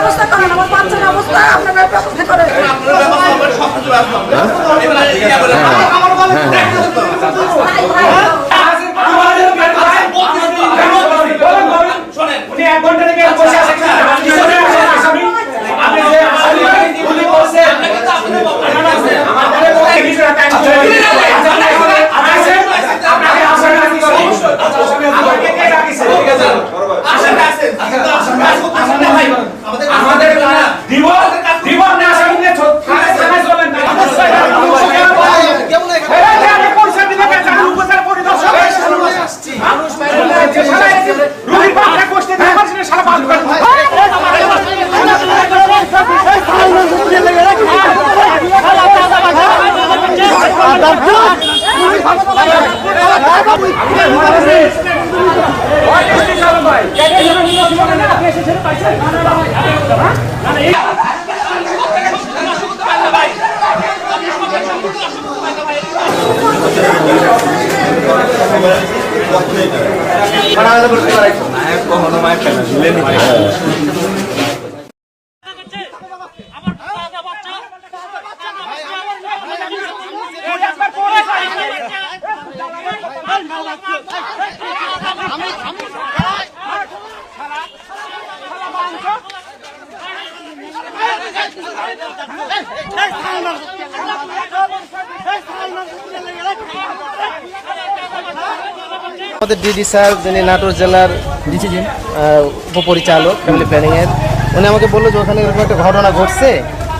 ব্যবস্থা করেন, আমার বাচ্চার অবস্থা আপনারা ব্যবস্থা করেন। আমাদের ডিডি স্যার, যিনি নাটোর জেলার উপপরিচালক ফ্যামিলি প্ল্যানিংয়ের, উনি আমাকে বললো যে ওখানে এরকম একটা ঘটনা ঘটছে,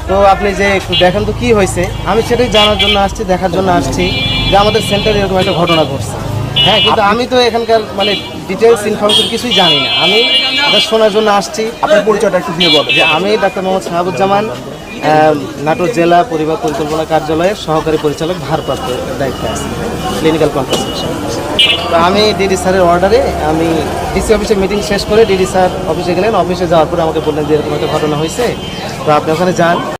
তো আপনি যে একটু দেখেন তো কী হয়েছে। আমি সেটাই জানার জন্য আসছি, দেখার জন্য আসছি যে আমাদের সেন্টারে এরকম একটা ঘটনা ঘটছে। হ্যাঁ, কিন্তু আমি তো এখানকার মানে ডিটেলস ইনফরমেশন কিছুই জানি না, আমি এটা শোনার জন্য আসছি। আপনার পরিচয়টা একটু দিয়ে বলবেন। যে আমি ডাক্তার মোহাম্মদ শাহাবুজ্জামান, নাটোর জেলা পরিবার পরিকল্পনা কার্যালয়ের সহকারী পরিচালক ভারপ্রাপ্ত দায়িত্বে আছি, ক্লিনিক্যাল কনসালটেশন। তো আমি ডিডি স্যারের অর্ডারে আমি ডিসি অফিসে মিটিং শেষ করে ডিডি স্যার অফিসে গেলেন। অফিসে যাওয়ার পরে আমাকে বললেন যে এরকম একটা ঘটনা হয়েছে, তো আপনি ওখানে যান।